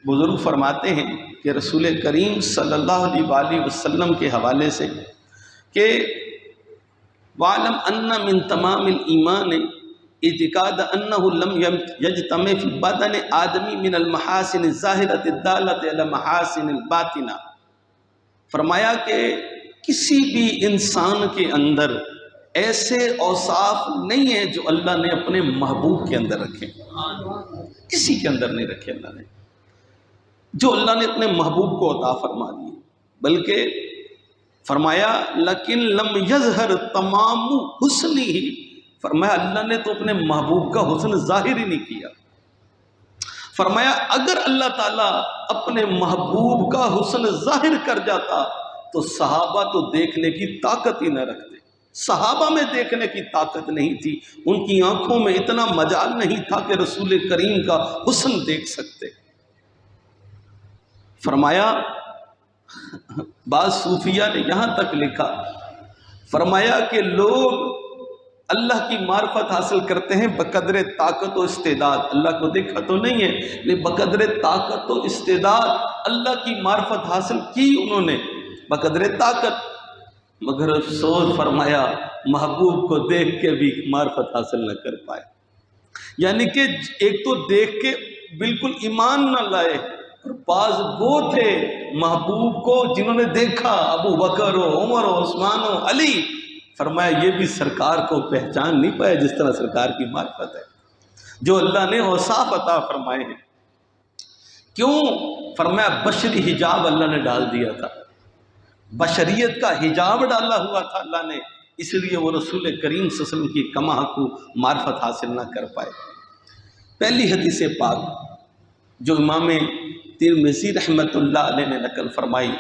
بزرگ فرماتے ہیں کہ رسول کریم صلی اللہ علیہ وآلہ وسلم کے حوالے سے کہ وَعْلَمْ أَنَّ مِن تَمَامِ الْإِيمَانِ اعتقاد أَنَّهُ لَمْ يَجْتَمِعْ فِي بَدَنِ آدَمِ مِنَ الْمَحَاسِنِ الظَّاهِرَةِ الدَّالَّةِ عَلَى مَحَاسِنِ الْبَاطِنَةِ، فرمایا کہ کسی بھی انسان کے اندر ایسے اوصاف نہیں ہیں جو اللہ نے اپنے محبوب کے اندر رکھے، کسی کے اندر نہیں رکھے اللہ نے، جو اللہ نے اپنے محبوب کو عطا فرما دیے، بلکہ فرمایا لیکن لم یظہر تمام حسنی ہی، فرمایا اللہ نے تو اپنے محبوب کا حسن ظاہر ہی نہیں کیا۔ فرمایا اگر اللہ تعالیٰ اپنے محبوب کا حسن ظاہر کر جاتا تو صحابہ تو دیکھنے کی طاقت ہی نہ رکھتے، صحابہ میں دیکھنے کی طاقت نہیں تھی، ان کی آنکھوں میں اتنا مجال نہیں تھا کہ رسول کریم کا حسن دیکھ سکتے۔ فرمایا بعض صوفیہ نے یہاں تک لکھا، فرمایا کہ لوگ اللہ کی معرفت حاصل کرتے ہیں بقدر طاقت و استعداد، اللہ کو دیکھا تو نہیں ہے لیکن بقدر طاقت و استعداد اللہ کی معرفت حاصل کی انہوں نے بقدر طاقت، مگر افسوس فرمایا محبوب کو دیکھ کے بھی معرفت حاصل نہ کر پائے، یعنی کہ ایک تو دیکھ کے بالکل ایمان نہ لائے، اور بعض وہ تھے محبوب کو جنہوں نے دیکھا، ابو بکر و عمر و عثمان و علی، فرمایا یہ بھی سرکار کو پہچان نہیں پائے جس طرح سرکار کی معرفت ہے، جو اللہ نے اوصاف عطا فرمائے ہیں۔ کیوں؟ فرمایا بشری حجاب اللہ نے ڈال دیا تھا، بشریت کا حجاب ڈالا ہوا تھا اللہ نے، اس لیے وہ رسول کریم صلی اللہ علیہ وسلم کی کما کو معرفت حاصل نہ کر پائے۔ پہلی حدیث پاک جو امام ترمذی رحمۃ اللہ علیہ نے نقل فرمائی،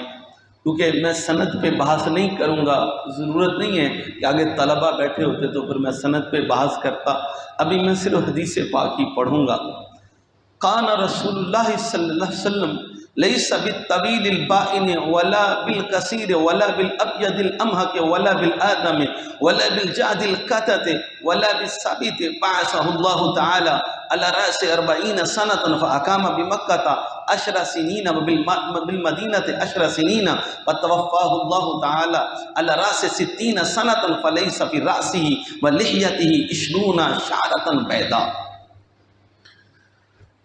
کیونکہ میں سند پہ بحث نہیں کروں گا، ضرورت نہیں ہے کہ آگے طلبہ بیٹھے ہوتے تو پھر میں سند پہ بحث کرتا، ابھی میں صرف حدیث پاک ہی پڑھوں گا۔ کان رسول اللہ صلی اللہ علیہ وسلم لیس بالطویل البائن ولا بالقصیر ولا بالابیض الامحق ولا بالآدم ولا بالجعد القطط ولا بالثابت، بعثه الله تعالی على رأس 40 سنة فأقام بمكة 10 سنين وبالمدينة 10 سنين، وتوفاه الله تعالى على رأس 60 سنة فليس في رأسه ولحيته 20 شعرة بيضاء۔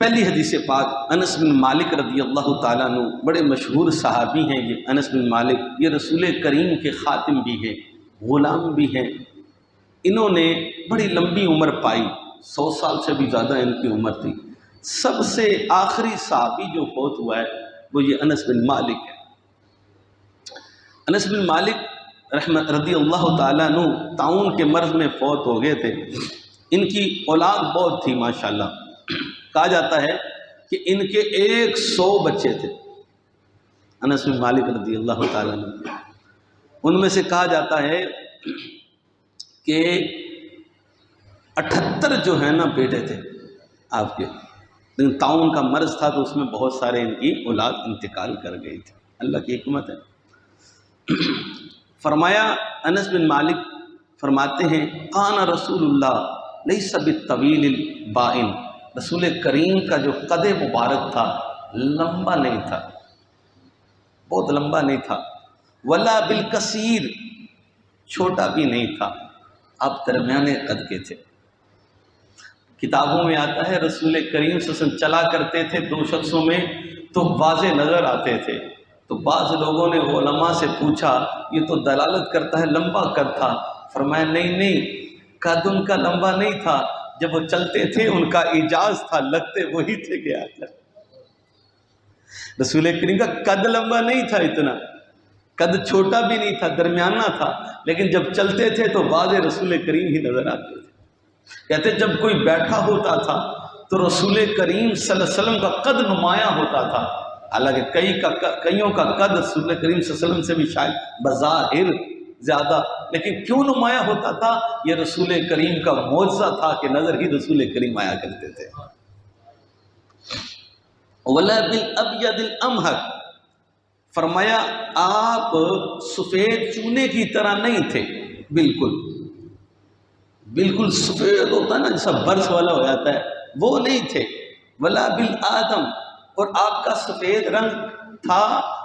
پہلی حدیث پاک انس بن مالک رضی اللہ تعالیٰ عنہ، بڑے مشہور صحابی ہیں یہ انس بن مالک، یہ رسول کریم کے خاتم بھی ہیں، غلام بھی ہیں، انہوں نے بڑی لمبی عمر پائی، 100 سال سے بھی زیادہ ان کی عمر تھی۔ سب سے آخری صحابی جو فوت ہوا ہے وہ یہ انس بن مالک ہے۔ انس بن مالک رضی اللہ تعالیٰ عنہ طاعون کے مرض میں فوت ہو گئے تھے، ان کی اولاد بہت تھی ماشاءاللہ، کہا جاتا ہے کہ ان کے 100 بچے تھے انس بن مالک رضی اللہ تعالیٰ عنہ، ان میں سے کہا جاتا ہے کہ 78 جو ہے نا بیٹے تھے آپ کے، لیکن طاعون کا مرض تھا تو اس میں بہت سارے ان کی اولاد انتقال کر گئی تھی، اللہ کی حکمت ہے۔ فرمایا انس بن مالک فرماتے ہیں کان رسول اللہ لیس بالطویل البائن، رسول کریم کا جو قد مبارک تھا لمبا نہیں تھا، بہت لمبا نہیں تھا، ولا بالکثیر، چھوٹا بھی نہیں تھا، آپ درمیانے قد کے تھے۔ کتابوں میں آتا ہے رسول کریم صلی اللہ علیہ وسلم چلا کرتے تھے 2 شخصوں میں تو واضح نظر آتے تھے، تو بعض لوگوں نے علماء سے پوچھا یہ تو دلالت کرتا ہے لمبا قد تھا، فرمایا نہیں قد ان کا لمبا نہیں تھا، جب وہ چلتے تھے ان کا اعجاز تھا، لگتے وہی تھے کہ آتا۔ رسول کریم کا قد لمبا نہیں تھا، اتنا قد چھوٹا بھی نہیں تھا، درمیانہ تھا، لیکن جب چلتے تھے تو واضح رسول کریم ہی نظر آتے تھے۔ کہتے جب کوئی بیٹھا ہوتا تھا تو رسول کریم صلی اللہ علیہ وسلم کا قد نمایاں ہوتا تھا، حالانکہ کئیوں کا قد رسول کریم صلی اللہ علیہ وسلم سے بھی شاید بظاہر زیادہ، لیکن کیوں نمایاں ہوتا تھا؟ یہ رسول کریم کا معجزہ تھا کہ نظر ہی رسول کریم آیا کرتے تھے۔ وَلَا بِالْأَبْيَضِ الْأَمْحَقِ، فرمایا آپ سفید چونے کی طرح نہیں تھے، بالکل سفید ہوتا ہے نا جیسا برس والا ہو جاتا ہے، وہ نہیں تھے۔ وَلَا بِالْآدَمِ، اور آپ کا سفید رنگ تھا،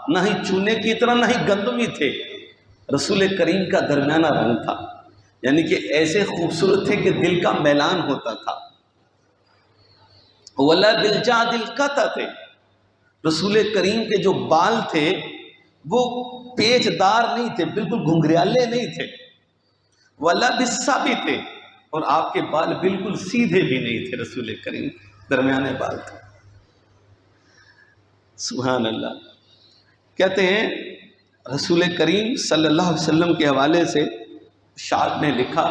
نہ ہی چونے کی طرح نہ ہی گندمی تھے، رسول کریم کا درمیانہ رنگ تھا، یعنی کہ ایسے خوبصورت تھے کہ دل کا میلان ہوتا تھا۔ وَلَا بِالْجَعْدِ الْقَطَعِ تھے، رسول کریم کے جو بال تھے وہ پیچ دار نہیں تھے، بالکل گھنگریالے نہیں تھے۔ وَلَا بِالسَّابِ تھے، اور آپ کے بال بالکل سیدھے بھی نہیں تھے، رسول کریم درمیانے بال تھے۔ سبحان اللہ۔ کہتے ہیں رسول کریم صلی اللہ علیہ وسلم کے حوالے سے شاعر نے لکھا،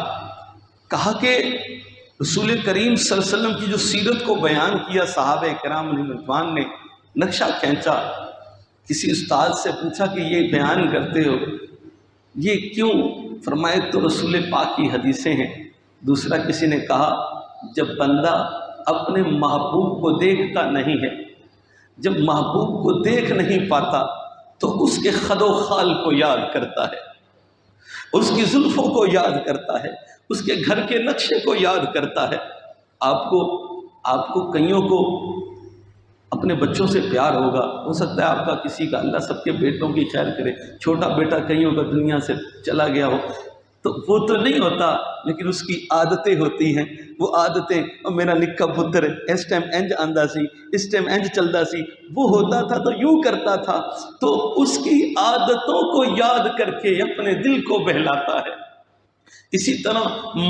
کہا کہ رسول کریم صلی اللہ علیہ وسلم کی جو سیرت کو بیان کیا صحابہ کرام علیہ رضوان نے، نقشہ کھینچا، کسی استاد سے پوچھا کہ یہ بیان کرتے ہو یہ کیوں؟ فرمائے تو رسول پاک کی حدیثیں ہیں۔ دوسرا کسی نے کہا جب بندہ اپنے محبوب کو دیکھتا نہیں ہے، جب محبوب کو دیکھ نہیں پاتا تو اس کے خد و خال کو یاد کرتا ہے، اس کی زلفوں کو یاد کرتا ہے، اس کے گھر کے نقشے کو یاد کرتا ہے۔ آپ کو کئیوں کو اپنے بچوں سے پیار ہوگا، ہو سکتا ہے آپ کا کسی کا، اللہ سب کے بیٹوں کی خیر کرے، چھوٹا بیٹا کئیوں کا دنیا سے چلا گیا ہو تو وہ تو نہیں ہوتا، لیکن اس کی عادتیں ہوتی ہیں، وہ عادتیں، اور میرا نکا پتر اس ٹائم انج آندہ سی، اس ٹائم انج چلدا سی، وہ ہوتا تھا تو یوں کرتا تھا، تو اس کی عادتوں کو یاد کر کے اپنے دل کو بہلاتا ہے۔ اسی طرح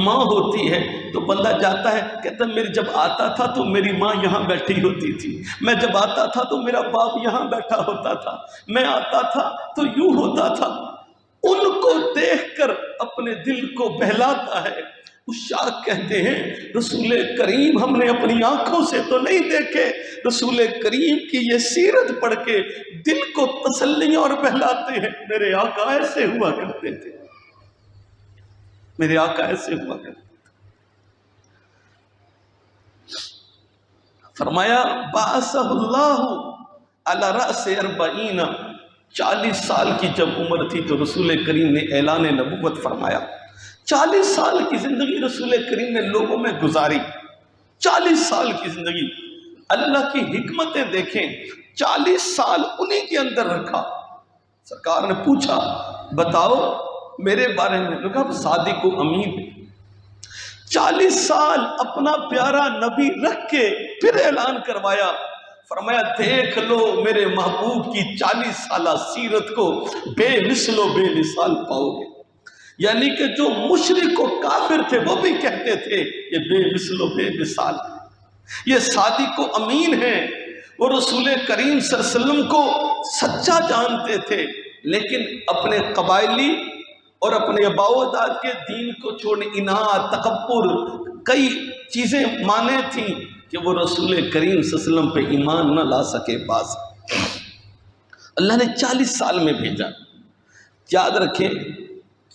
ماں ہوتی ہے تو بندہ جاتا ہے، کہتا ہے میری جب آتا تھا تو میری ماں یہاں بیٹھی ہوتی تھی، میں جب آتا تھا تو میرا باپ یہاں بیٹھا ہوتا تھا، میں آتا تھا تو یوں ہوتا تھا۔ ان کو دیکھ کر اپنے دل کو بہلاتا ہے۔ اس شاعر کہتے ہیں رسول کریم ہم نے اپنی آنکھوں سے تو نہیں دیکھے، رسول کریم کی یہ سیرت پڑھ کے دل کو تسلی اور بہلاتے ہیں۔ میرے آقا ایسے ہوا کرتے تھے، میرے آقا ایسے ہوا کرتے تھے۔ فرمایا بعثہ اللہ علی رأس 40، 40 سال کی جب عمر تھی تو رسول کریم نے اعلان نبوت فرمایا۔ 40 سال کی زندگی رسول کریم نے لوگوں میں گزاری، 40 سال کی زندگی، اللہ کی حکمتیں دیکھیں، 40 سال انہی کے اندر رکھا۔ سرکار نے پوچھا بتاؤ میرے بارے میں، لوگ کہا صادق و امین۔ 40 سال اپنا پیارا نبی رکھ کے پھر اعلان کروایا، فرمایا دیکھ لو میرے محبوب کی 40 سالہ سیرت کو، بے مثل و بے مثال پاؤ گے۔ یعنی کہ جو مشرک و کافر تھے وہ بھی کہتے تھے یہ بے مثل و بے مثال، یہ صادق و امین ہیں، وہ رسول کریم صلی اللہ علیہ وسلم کو سچا جانتے تھے، لیکن اپنے قبائلی اور اپنے آباء و اجداد کے دین کو چھوڑنے، اناد، تکبر، کئی چیزیں مانے تھیں کہ وہ رسول کریم صلی اللہ علیہ وسلم پہ ایمان نہ لا سکے باز۔ اللہ نے 40 سال میں بھیجا۔ یاد رکھیں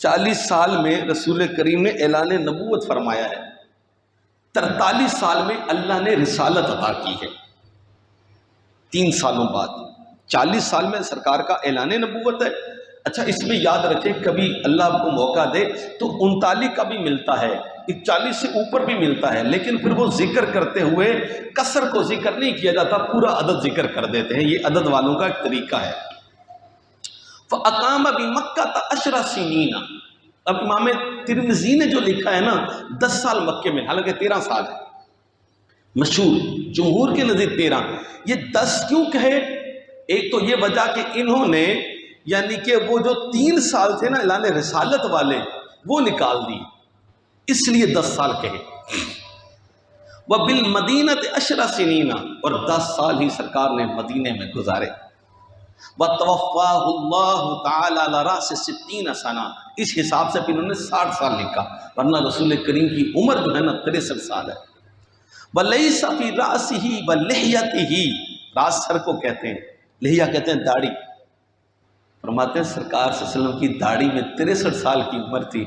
40 سال میں رسول کریم نے اعلان نبوت فرمایا ہے، 43 سال میں اللہ نے رسالت عطا کی ہے، 3 سالوں بعد۔ 40 سال میں سرکار کا اعلان نبوت ہے۔ اچھا اس میں یاد رکھیں کبھی اللہ آپ کو موقع دے تو 39 کا بھی ملتا ہے، 40 سے اوپر بھی ملتا ہے، لیکن پھر وہ ذکر کرتے ہوئے کسر کو ذکر نہیں کیا جاتا، پورا عدد ذکر کر دیتے ہیں، یہ عدد والوں کا ایک طریقہ ہے۔ فَأَقَامَ بِمَكَّةَ 10 سِنِينَ، اب امام ترمذی نے جو لکھا ہے نا 10 سال مکے میں، حالانکہ 13 سال ہے، مشہور جمہور کے نزدیک 13۔ یہ 10 کیوں کہے؟ ایک تو یہ وجہ کہ انہوں نے یعنی کہ وہ جو 3 سال تھے نا اعلان رسالت والے وہ نکال دی، اس لیے 10 سال کہے۔ وَبِالْمَدِينَةِ 10 سِنِينَ، اور 10 سال ہی سرکار نے مدینے میں گزارے۔ وَتَوَفَّاهُ اللَّهُ تَعَالَى عَلَى رَأْسِ 60 سَنَةً، اس حساب سے انہوں نے 60 سال لکھا، ورنہ رسول کریم کی عمر جو ہے نا 63 سال ہے۔ وَلَيْسَ فِي رَأْسِهِ وَلِحْيَتِهِ، راس سر کو کہتے ہیں، لحیہ کہتے ہیں داڑھی۔ فرماتے ہیں سرکار صلی اللہ علیہ وسلم کی داڑھی میں 63 سال کی عمر تھی،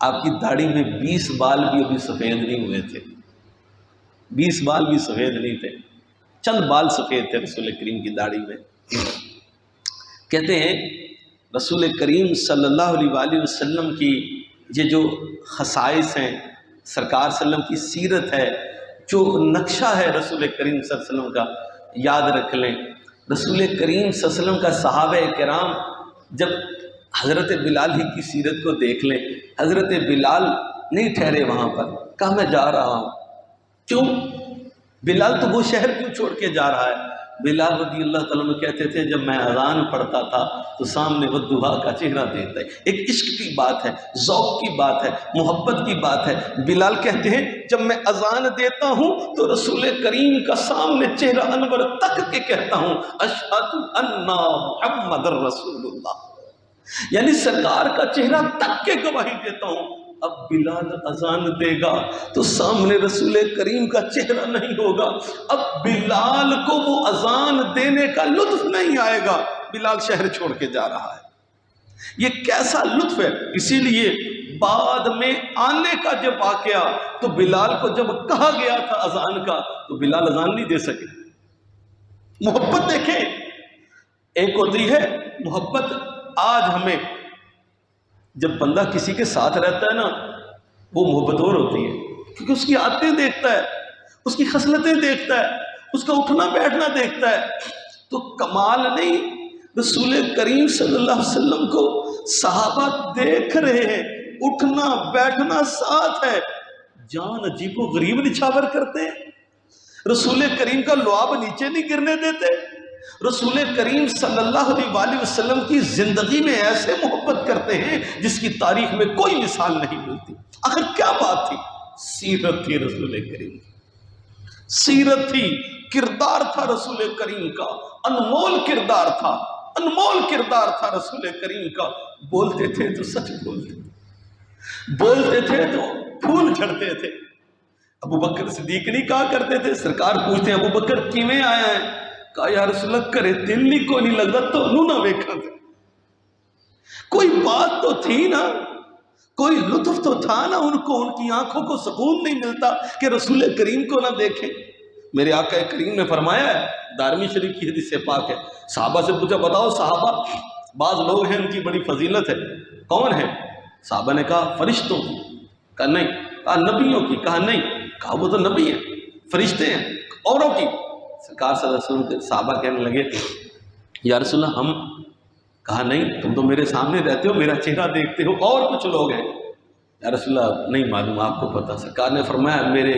آپ کی داڑھی میں 20 بال بھی ابھی سفید نہیں ہوئے تھے، 20 بال بھی سفید نہیں تھے، چند بال سفید تھے رسول کریم کی داڑھی میں۔ کہتے ہیں رسول کریم صلی اللہ علیہ وآلہ وسلم کی یہ جو خصائص ہیں، سرکار صلی اللہ علیہ وسلم کی سیرت ہے، جو نقشہ ہے رسول کریم صلی اللہ علیہ وسلم کا، یاد رکھ لیں رسول کریم صلی اللہ علیہ وسلم کا صحابہ کرام جب حضرت بلال ہی کی سیرت کو دیکھ لیں، حضرت بلال نہیں ٹھہرے وہاں پر، کہا میں جا رہا ہوں۔ کیوں؟ بلال تو وہ شہر کیوں چھوڑ کے جا رہا ہے؟ بلال رضی اللہ تعالیٰ عنہ کہتے تھے جب میں اذان پڑھتا تھا تو سامنے وہ دعا کا چہرہ دیکھتا ہے۔ ایک عشق کی بات ہے، ذوق کی بات ہے، محبت کی بات ہے۔ بلال کہتے ہیں جب میں اذان دیتا ہوں تو رسول کریم کا سامنے چہرہ انور تک کے کہتا ہوں اشہد ان محمد رسول اللہ، یعنی سرکار کا چہرہ تک کے گواہی دیتا ہوں۔ اب بلال اذان دے گا تو سامنے رسول کریم کا چہرہ نہیں ہوگا، اب بلال کو وہ اذان دینے کا لطف نہیں آئے گا، بلال شہر چھوڑ کے جا رہا ہے۔ یہ کیسا لطف ہے! اسی لیے بعد میں آنے کا جب واقعہ تو بلال کو جب کہا گیا تھا اذان کا تو بلال اذان نہیں دے سکے۔ محبت دیکھیں، ایک ہوتی ہے محبت آج ہمیں، جب بندہ کسی کے ساتھ رہتا ہے نا وہ محبت اور ہوتی ہے کیونکہ اس کی عادتیں دیکھتا ہے، اس کی خصلتیں دیکھتا ہے، اس کا اٹھنا بیٹھنا دیکھتا ہے۔ تو کمال نہیں، رسول کریم صلی اللہ علیہ وسلم کو صحابہ دیکھ رہے ہیں، اٹھنا بیٹھنا ساتھ ہے، جان عجیب و غریب نچھاور کرتے ہیں، رسول کریم کا لعاب نیچے نہیں گرنے دیتے، رسول کریم صلی اللہ علیہ وسلم کی زندگی میں ایسے محبت کرتے ہیں جس کی تاریخ میں کوئی مثال نہیں ملتی۔ آخر کیا بات تھی؟ سیرت تھی رسول کریم کی، سیرت تھی، کردار تھا رسول کریم کا، انمول کردار تھا، انمول کردار تھا رسول کریم کا۔ بولتے تھے تو سچ بولتے تھے تو پھول جھڑتے تھے۔ ابو بکر صدیق نہیں کہا کرتے تھے، سرکار پوچھتے ہیں ابو بکر کیویں آیا ہے؟ کہا یا رسول اللہ کرے دل نہیں کو نہیں لگتا تو انہوں نہ ویکھا تھے۔ کوئی بات تو تھی نا، کوئی لطف تو تھا نا ان کو، ان کی آنکھوں کو سکون نہیں ملتا کہ رسول کریم کو نہ دیکھیں۔ میرے آقا کریم نے فرمایا ہے، دارمی شریف کی حدیث سے پاک ہے، صحابہ سے پوچھا بتاؤ صحابہ بعض لوگ ہیں ان کی بڑی فضیلت ہے، کون ہے؟ صحابہ نے کہا فرشتوں کی، کہا نہیں، کہا نبیوں کی، کہا نہیں، کہا وہ تو نبی ہیں، فرشتے ہیں، اوروں کی؟ سرکار صلی اللہ علیہ وسلم کے صحابہ کہنے لگے یا رسول اللہ ہم؟ کہا نہیں، تم تو میرے سامنے رہتے ہو، میرا چہرہ دیکھتے ہو، اور کچھ لوگ ہیں؟ یا رسول اللہ نہیں معلوم، آپ کو پتا۔ سرکار نے فرمایا میرے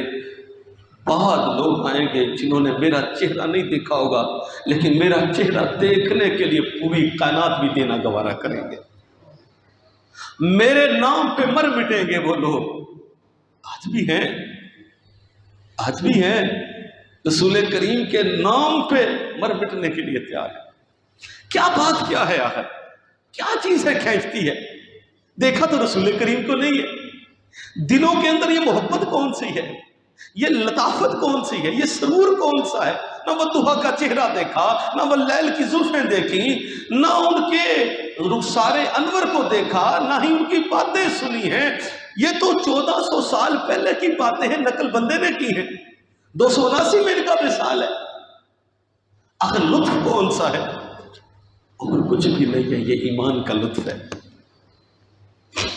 بہت لوگ آئیں گے جنہوں نے میرا چہرہ نہیں دیکھا ہوگا لیکن میرا چہرہ دیکھنے کے لیے پوری کائنات بھی دینا گوارا کریں گے، میرے نام پہ مر مٹیں گے وہ لوگ۔ آج بھی ہیں، آج بھی ہیں، رسول کریم کے نام پہ مر مٹنے کے لیے تیار ہے۔ کیا بات کیا ہے آخر؟ کیا چیز ہے کھینچتی ہے؟ دیکھا تو رسول کریم کو نہیں ہے، دلوں کے اندر یہ محبت کون سی ہے، یہ لطافت کون سی ہے، یہ سرور کون سا ہے؟ نہ وہ دہا کا چہرہ دیکھا، نہ وہ لیل کی زلفیں دیکھیں، نہ ان کے رخسار انور کو دیکھا، نہ ہی ان کی باتیں سنی ہیں۔ یہ تو 1400 سال پہلے کی باتیں ہیں، نقل بندے نے کی ہیں، 279 میں ان کا مثال ہے۔ آخر لطف کون سا ہے؟ اور کچھ بھی نہیں ہے، یہ ایمان کا لطف ہے،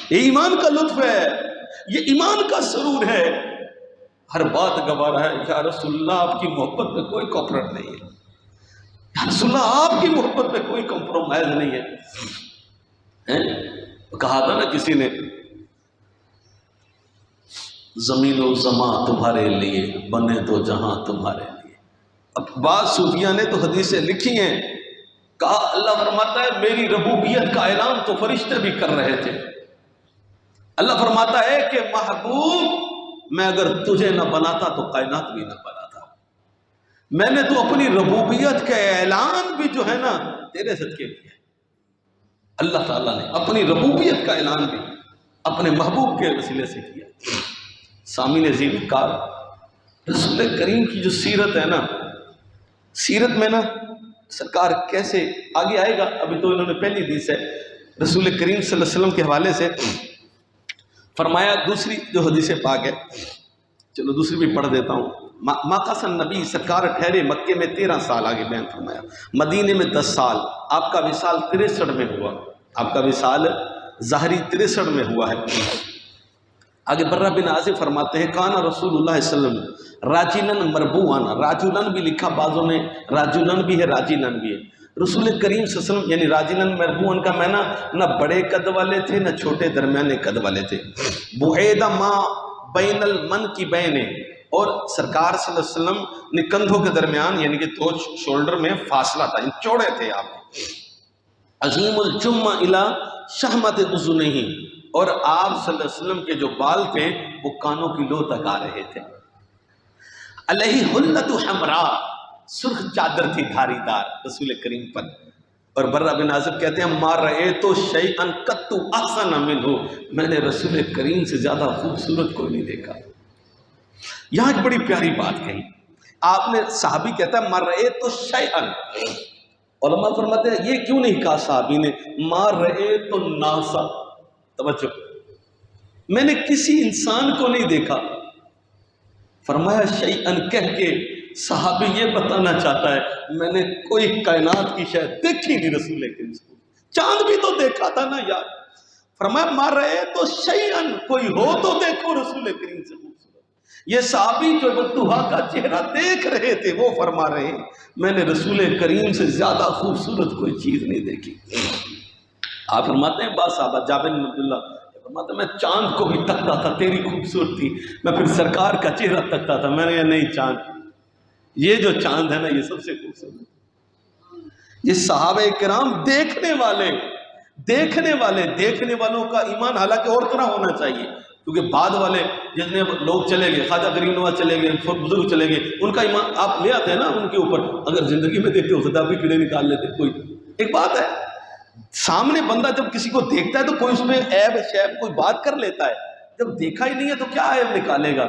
یہ ایمان کا لطف ہے، یہ ایمان کا سرور ہے۔ ہر بات گوارا ہے یا رسول اللہ آپ کی محبت میں کوئی کوپریٹ نہیں ہے، یا رسول اللہ آپ کی محبت میں کوئی کمپرومائز نہیں ہے۔ کہا تھا نا کسی نے زمین و زمان تمہارے لیے بنے تو جہاں تمہارے لیے۔ اب بعض صوفیہ نے تو حدیثیں لکھی ہیں، کہا اللہ فرماتا ہے میری ربوبیت کا اعلان تو فرشتے بھی کر رہے تھے۔ اللہ فرماتا ہے کہ محبوب میں اگر تجھے نہ بناتا تو کائنات بھی نہ بناتا، میں نے تو اپنی ربوبیت کا اعلان بھی جو ہے نا تیرے صدقے کیا۔ اللہ تعالیٰ نے اپنی ربوبیت کا اعلان بھی اپنے محبوب کے وسیلے سے کیا۔ سامعین عزیز کار، رسول کریم کی جو سیرت ہے نا، سیرت میں نا سرکار کیسے آگے آئے گا، ابھی تو انہوں نے پہلی حدیث ہے رسول کریم صلی اللہ علیہ وسلم کے حوالے سے فرمایا۔ دوسری جو حدیث پاک ہے، چلو دوسری بھی پڑھ دیتا ہوں۔ ماقصن نبی، سرکار ٹھہرے مکے میں 13 سال، آگے بیان فرمایا، مدینے میں 10 سال، آپ کا وصال 63 میں ہوا، آپ کا وصال ظاہری 63 میں ہوا ہے۔ آگے برہ بن عازب فرماتے ہیں کانا رسول اللہ صلی اللہ علیہ وسلم راجلن مربوعانا، راجلن بھی لکھا بعضوں نے، راجلن بھی ہے راجلن بھی ہے۔ رسول کریم صلی اللہ علیہ وسلم یعنی راجلن مربوعن کا معنی نہ بڑے قد والے تھے نہ چھوٹے درمیانے قد والے تھے۔ بعید ما بین المن کی بین، اور سرکار صلی اللہ علیہ وسلم نے کندھوں کے درمیان یعنی کہ دو شولڈر میں فاصلہ تھا، چوڑے تھے آپ۔ عظیم الجمہ الی شہمت اذنہ، اور آپ صلی اللہ علیہ وسلم کے جو بال تھے وہ کانوں کی لو تک آ رہے تھے۔ علیہ حلۃ حمراء، سرخ چادر تھی دھاری دار رسول کریم پر۔ اور برہ بن عازب کہتے ہیں ما رأیت شیئا قط احسن منہ، میں نے رسول کریم سے زیادہ خوبصورت کوئی نہیں دیکھا۔ یہاں ایک بڑی پیاری بات کہی آپ نے، صحابی کہتا ہے ما رأیت شیئا، علماء فرماتے ہیں یہ کیوں نہیں کہا صحابی نے ما رأیت الناس، توجہ، میں نے کسی انسان کو نہیں دیکھا، فرمایا شیئن کہہ کے صحابی یہ بتانا چاہتا ہے میں نے کوئی کائنات کی شے دیکھی نہیں رسول کریم سے، چاند بھی تو دیکھا تھا نا یار۔ فرمایا مار رہے تو شیئن، کوئی ہو تو دیکھو رسول کریم سے خوبصورت۔ یہ صحابی جو بطوحا کا چہرہ دیکھ رہے تھے وہ فرما رہے ہیں میں نے رسول کریم سے زیادہ خوبصورت کوئی چیز نہیں دیکھی۔ آپ فرماتے ہیں بعض صحابہ، جابر بن عبداللہ فرماتے ہیں میں چاند کو بھی تکتا تھا تیری خوبصورتی، میں پھر سرکار کا چہرہ تکتا تھا، میں نے کہا نہیں چاند، یہ جو چاند ہے نا یہ سب سے خوبصورت۔ یہ صحابہ کرام دیکھنے والوں کا ایمان حالانکہ اور طرح ہونا چاہیے، کیونکہ بعد والے جتنے لوگ چلے گئے، خواجہ غریب نواز چلے گئے، بزرگ چلے گئے، ان کا ایمان آپ لے آتے ہیں نا ان کے اوپر، اگر زندگی میں دیکھتے ہو خدا بھی کیڑے نکال لیتے کوئی۔ ایک بات ہے سامنے بندہ جب کسی کو دیکھتا ہے تو کوئی اس میں عیب شیب کوئی بات کر لیتا ہے، جب دیکھا ہی نہیں ہے تو کیا عیب نکالے گا۔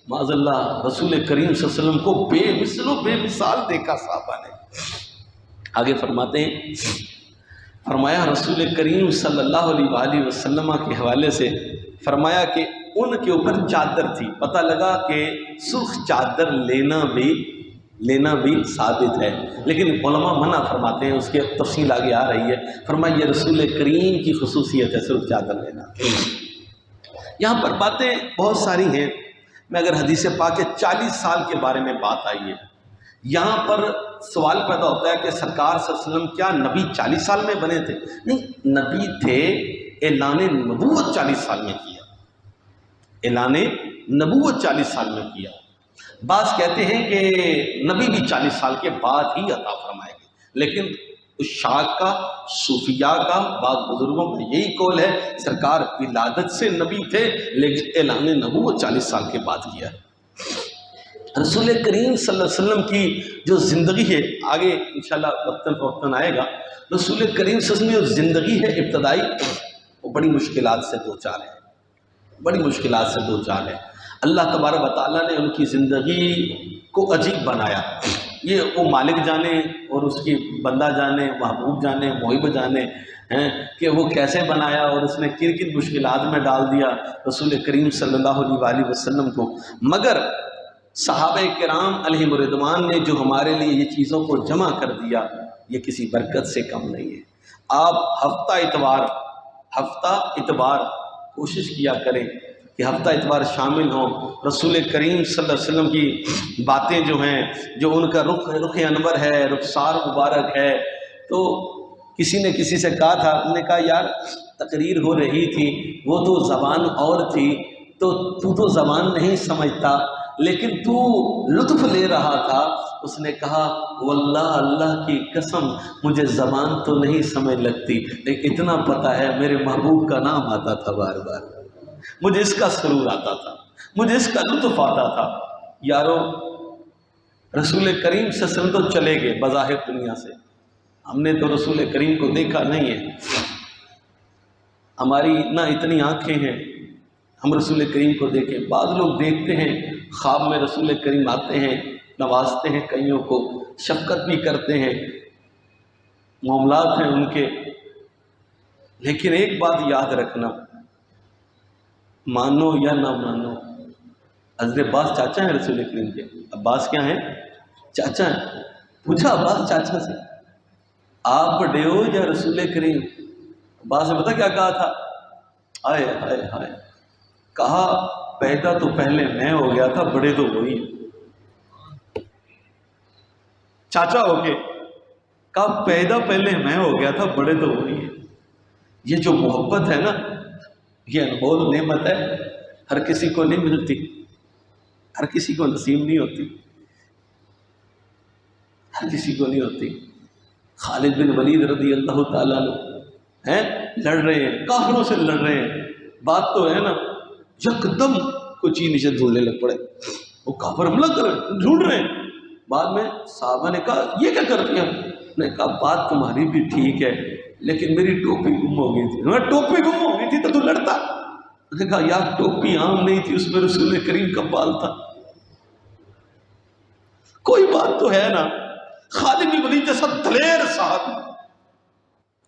معاذ اللہ رسول کریم صلی اللہ علیہ وسلم کو بے مثل و بے مثال دیکھا صحابہ نے۔ آگے فرماتے ہیں، فرمایا رسول کریم صلی اللہ علیہ وآلہ وسلم کے حوالے سے فرمایا کہ ان کے اوپر چادر تھی، پتہ لگا کہ سرخ چادر لینا بھی ثابت ہے، لیکن علماء منع فرماتے ہیں، اس کے تفصیل آگے آ رہی ہے۔ فرمایا یہ رسول کریم کی خصوصیت ہے سرخ چادر لینا۔ یہاں پر باتیں بہت ساری ہیں، میں اگر حدیث پاک کے 40 سال کے بارے میں بات آئی ہے، یہاں پر سوال پیدا ہوتا ہے کہ سرکار صلی اللہ علیہ وسلم کیا نبی 40 سال میں بنے تھے؟ نہیں، نبی تھے، اعلان نبوت 40 سال میں کیا، اعلان نبوت 40 سال میں کیا۔ بعض کہتے ہیں کہ نبی بھی 40 سال کے بعد ہی عطا فرمائے گے، لیکن اس شاک کا صوفیاء کا بعض بزرگوں کا یہی قول ہے سرکار ولادت سے نبی تھے لیکن اعلان نبوت 40 سال کے بعد کیا۔ رسول کریم صلی اللہ علیہ وسلم کی جو زندگی ہے، آگے انشاءاللہ وقتاً فوقتاً آئے گا، رسول کریم صلی اللہ علیہ وسلم کی جو زندگی ہے ابتدائی وہ بڑی مشکلات سے دوچار ہے، بڑی مشکلات سے دوچار ہے۔ اللہ تبارک و تعالیٰ نے ان کی زندگی کو عجیب بنایا، یہ وہ مالک جانے اور اس کی بندہ جانے، محبوب جانے، محب جانے ہیں کہ وہ کیسے بنایا اور اس نے کن کن مشکلات میں ڈال دیا رسول کریم صلی اللہ علیہ وآلہ وسلم کو۔ مگر صحابہ کرام علیہم الرضوان نے جو ہمارے لیے یہ چیزوں کو جمع کر دیا یہ کسی برکت سے کم نہیں ہے۔ آپ ہفتہ اتوار کوشش کیا کریں کہ ہفتہ اتوار شامل ہوں، رسول کریم صلی اللہ علیہ وسلم کی باتیں جو ہیں، جو ان کا رخ انور ہے، رخسار مبارک ہے، تو کسی نے کسی سے کہا تھا، انہوں نے کہا یار تقریر ہو رہی تھی وہ تو زبان اور تھی، تو زبان نہیں سمجھتا لیکن تو لطف لے رہا تھا۔ اس نے کہا واللہ اللہ کی قسم مجھے زبان تو نہیں سمجھ لگتی لیکن اتنا پتہ ہے میرے محبوب کا نام آتا تھا بار بار، مجھے اس کا سرور آتا تھا، مجھے اس کا لطف آتا تھا۔ یارو رسول کریم صلی اللہ علیہ وسلم تو چلے گئے بظاہر دنیا سے، ہم نے تو رسول کریم کو دیکھا نہیں ہے، ہماری نہ اتنی آنکھیں ہیں ہم رسول کریم کو دیکھیں۔ بعض لوگ دیکھتے ہیں خواب میں رسول کریم آتے ہیں، نوازتے ہیں کئیوں کو، شفقت بھی کرتے ہیں، معاملات ہیں ان کے، لیکن ایک بات یاد رکھنا، مانو یا نہ مانو، حضرت عباس چاچا ہیں رسول کریم کے۔ عباس کیا ہیں؟ چاچا ہیں۔ پوچھا عباس چاچا سے آپ بڑے ہو یا رسول کریم؟ عباس نے پتہ کیا کہا تھا؟ ہائے ہائے ہائے، کہا پیدا تو پہلے میں ہو گیا تھا، بڑے تو وہی ہیں۔ چاچا ہو کے کہا پیدا پہلے میں ہو گیا تھا، بڑے تو وہی ہیں۔ یہ جو محبت ہے نا، یہ انمول نعمت ہے، ہر کسی کو نہیں ملتی، ہر کسی کو نصیب نہیں ہوتی، ہر کسی کو نہیں ہوتی۔ خالد بن ولید رضی اللہ تعالیٰ عنہ ہیں، لڑ رہے ہیں، کافروں سے لڑ رہے ہیں، بات تو ہے نا، یکدم کوئی نیچے ڈھونڈنے لگ پڑے، وہ کافر حملہ کر ڈھونڈ رہے ہیں۔ بعد میں صحابہ نے کہا یہ کیا کر دیا؟ نے کہا بات تمہاری بھی ٹھیک ہے، لیکن میری ٹوپی گم ہو گئی تھی۔ میں ٹوپی گم ہو گئی تھی تو لڑتا؟ نے کہا یار ٹوپی عام نہیں تھی، اس میں رسول کریم کا بال تھا۔ کوئی بات تو ہے نا۔ خالد بن ولید جیسا دلیر صحابی،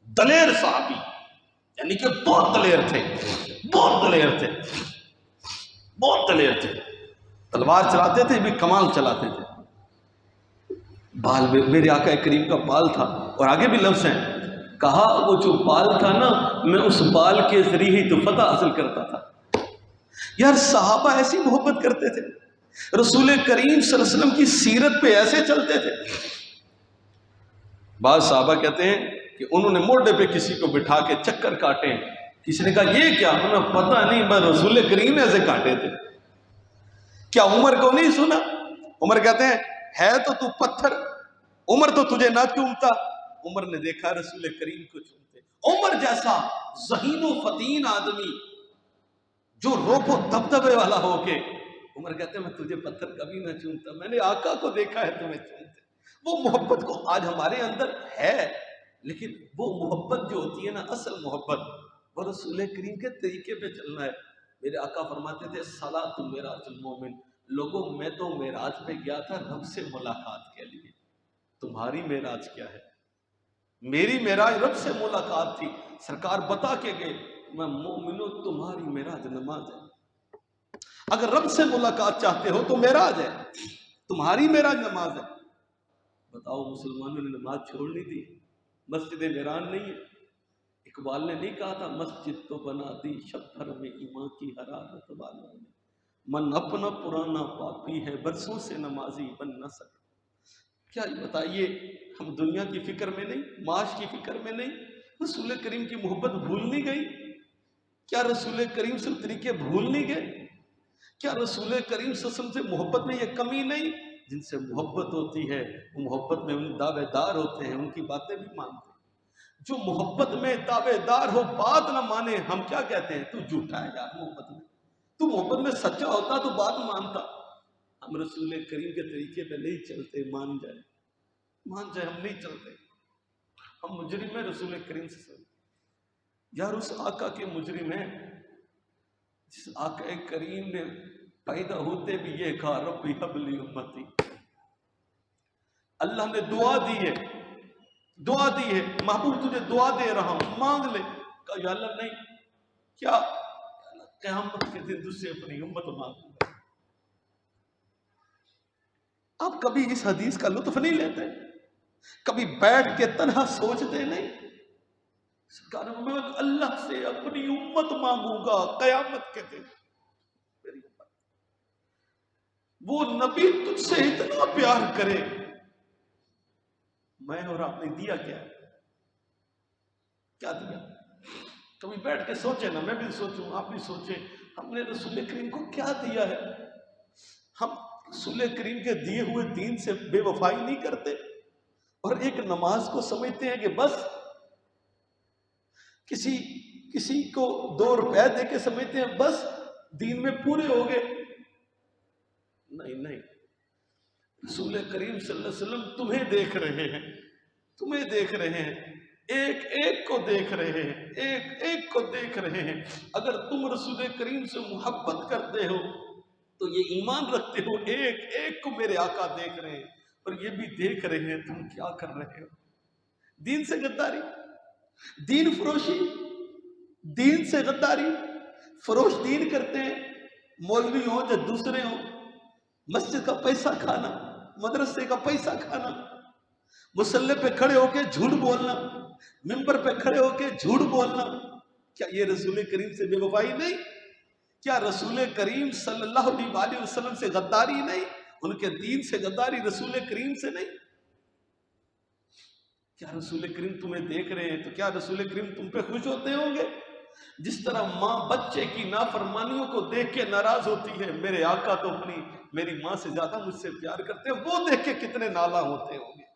دلیر صحابی، یعنی کہ بہت دلیر تھے، بہت دلیر تھے، بہت دلیر تھے، تلوار چلاتے تھے بھی کمال چلاتے تھے۔ بال میرے آقا کریم کا بال تھا، اور آگے بھی لفظ ہیں، کہا وہ جو بال تھا نا، میں اس بال کے ذریعے ہی تو فتح حاصل کرتا تھا۔ یار صحابہ ایسی محبت کرتے تھے، رسول کریم صلی اللہ علیہ وسلم کی سیرت پہ ایسے چلتے تھے۔ بعض صحابہ کہتے ہیں کہ انہوں نے موڈے پہ کسی کو بٹھا کے چکر کاٹے، کسی نے کہا یہ کیا؟ انہیں پتہ نہیں، بس رسول کریم نے ایسے کاٹے تھے۔ کیا عمر کو نہیں سنا؟ عمر کہتے ہیں ہے تو پتھر، عمر تو تجھے نہ چومتا۔ عمر نے دیکھا رسول کریم کو چومتے۔ عمر جیسا ذہین و فتین آدمی جو روب و دبدبے والا ہو کے، عمر کہتے ہیں میں تجھے پتھر کبھی نہ چومتا، میں نے آقا کو دیکھا ہے تمہیں چومتے۔ وہ محبت کو آج ہمارے اندر ہے، لیکن وہ محبت جو ہوتی ہے نا، اصل محبت، وہ رسول کریم کے طریقے پہ چلنا ہے۔ میرے آقا فرماتے تھے صلاۃ معراج المومن، لوگوں میں تو معراج پہ گیا تھا رب سے ملاقات کے لیے، تمہاری معراج کیا ہے؟ میری معراج رب سے ملاقات تھی۔ سرکار بتا کے گئے میں مومنوں تمہاری معراج نماز ہے۔ اگر رب سے ملاقات چاہتے ہو تو معراج ہے، تمہاری معراج نماز ہے۔ بتاؤ مسلمانوں نے نماز چھوڑنی تھی؟ مسجد ویران نہیں ہے؟ اقبال نے نہیں کہا تھا مسجد تو بنا دی شب بھر میں ایمان کی حرارت والوں نے، من اپنا پرانا پاپی ہے برسوں سے نمازی بن نہ سکا۔ کیا بتائیے، ہم دنیا کی فکر میں نہیں، معاش کی فکر میں نہیں، رسول کریم کی محبت بھول نہیں گئی؟ کیا رسول کریم سے طریقے بھول نہیں گئے؟ کیا رسول کریم صلی اللہ علیہ وسلم سے محبت میں یہ کمی نہیں؟ جن سے محبت ہوتی ہے وہ محبت میں ان دعوے دار ہوتے ہیں، ان کی باتیں بھی مانتے ہیں۔ جو محبت میں دعوے دار ہو بات نہ مانے، ہم کیا کہتے ہیں؟ تو جھوٹا ہے یار محبت میں، تو محبت میں سچا ہوتا تو بات مانتا۔ ہم رسول کریم کے طریقے پہ نہیں چلتے، مان جائے ہم نہیں چلتے، ہم مجرم ہیں رسول کریم سے۔ یار اس آقا کے مجرم ہیں جس آقا کریم نے پیدا ہوتے بھی یہ کہا ربی ہب لی امتی۔ اللہ نے دعا دی ہے، دعا دی ہے، محبوب تجھے دعا دے رہا ہوں، مانگ لے۔ کہا یا اللہ نہیں، کیا؟ قیامت کے دن تجھ سے اپنی امت مانگوں گا۔ آپ کبھی اس حدیث کا لطف نہیں لیتے؟ کبھی بیٹھ کے تنہا سوچتے نہیں؟ سرکار میں اللہ سے اپنی امت مانگوں گا قیامت کے دن، میری امت۔ وہ نبی تجھ سے اتنا پیار کرے، میں اور آپ نے دیا کیا؟ کیا دیا؟ کبھی بیٹھ کے سوچے نا، میں بھی سوچوں، آپ بھی سوچیں، ہم نے رسول کریم کو کیا دیا ہے؟ ہم رسول کریم کے دیے ہوئے دین سے بے وفائی نہیں کرتے، اور ایک نماز کو سمجھتے ہیں کہ بس کسی کو 2 روپے دے کے سمجھتے ہیں بس دین میں پورے ہو گئے۔ نہیں، رسول کریم صلی اللہ علیہ وسلم تمہیں دیکھ رہے ہیں، تمہیں دیکھ رہے ہیں، ایک ایک کو دیکھ رہے ہیں، ایک ایک کو دیکھ رہے ہیں۔ اگر تم رسول کریم سے محبت کرتے ہو تو یہ ایمان رکھتے ہو ایک ایک کو میرے آقا دیکھ رہے ہیں، اور یہ بھی دیکھ رہے ہیں تم کیا کر رہے ہو۔ دین سے غداری، دین فروشی، دین سے غداری، فروش دین کرتے ہیں، مولوی ہوں یا دوسرے ہوں، مسجد کا پیسہ کھانا، مدرسے کا پیسہ کھانا، مصلی پہ کھڑے ہو کے جھوٹ بولنا، ممبر پہ کھڑے ہو کے جھوٹ بولنا، کیا یہ رسول کریم سے بے وفائی نہیں؟ کیا رسول کریم صلی اللہ علیہ وسلم سے غداری نہیں؟ ان کے دین سے غداری رسول کریم سے نہیں؟ کیا رسول کریم تمہیں دیکھ رہے ہیں تو کیا رسول کریم تم پہ خوش ہوتے ہوں گے؟ جس طرح ماں بچے کی نافرمانیوں کو دیکھ کے ناراض ہوتی ہے، میرے آقا تو میری ماں سے زیادہ مجھ سے پیار کرتے ہیں، وہ دیکھ کے کتنے نالاں ہوتے ہوں گے۔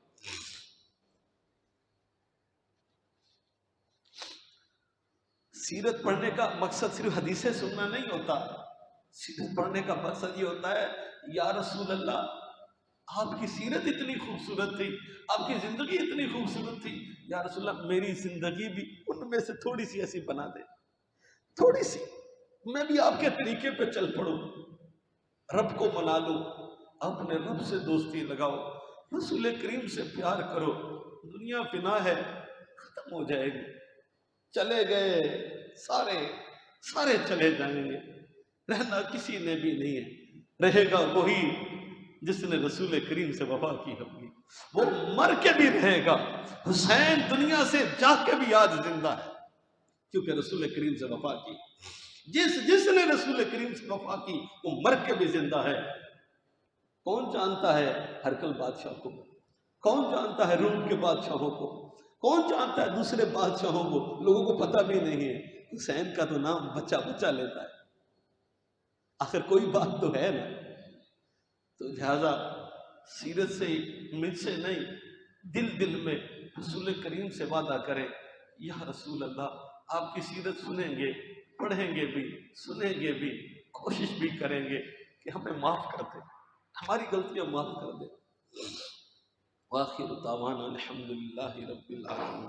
سیرت پڑھنے کا مقصد صرف حدیثیں سننا نہیں ہوتا، سیرت پڑھنے کا مقصد یہ ہوتا ہے یا رسول اللہ آپ کی سیرت اتنی خوبصورت تھی، آپ کی زندگی اتنی خوبصورت تھی، یا رسول اللہ میری زندگی بھی ان میں سے تھوڑی سی ایسی بنا دے، تھوڑی سی، میں بھی آپ کے طریقے پہ چل پڑوں، رب کو منا لو، اپنے رب سے دوستی لگاؤ، رسول کریم سے پیار کرو، دنیا فنا ہے، ختم ہو جائے گی، چلے گئے سارے چلے جائیں گے، رہنا کسی نے بھی نہیں ہے، رہے گا وہی جس نے رسول کریم سے وفا کی ہوگی، وہ مر کے بھی رہے گا۔ حسین دنیا سے جا کے بھی آج زندہ ہے کیونکہ رسول کریم سے وفا کی، جس نے رسول کریم سے وفا کی وہ مر کے بھی زندہ ہے۔ کون جانتا ہے ہرکل بادشاہ کو، کون جانتا ہے روم کے بادشاہوں کو، کون جانتا ہے دوسرے بادشاہوں کو، لوگوں کو پتہ بھی نہیں ہے۔ حسین کا تو نام بچہ بچہ لیتا ہے، آخر کوئی بات تو ہے نا۔ تو لہذا سیرت سے مجھ سے نہیں، دل میں رسول کریم سے وعدہ کریں، یا رسول اللہ آپ کی سیرت سنیں گے، پڑھیں گے بھی، سنیں گے بھی، کوشش بھی کریں گے کہ ہمیں معاف کر دیں، ہماری غلطیاں معاف کر دیں۔ وآخر دعوانا الحمدللہ رب العالمین۔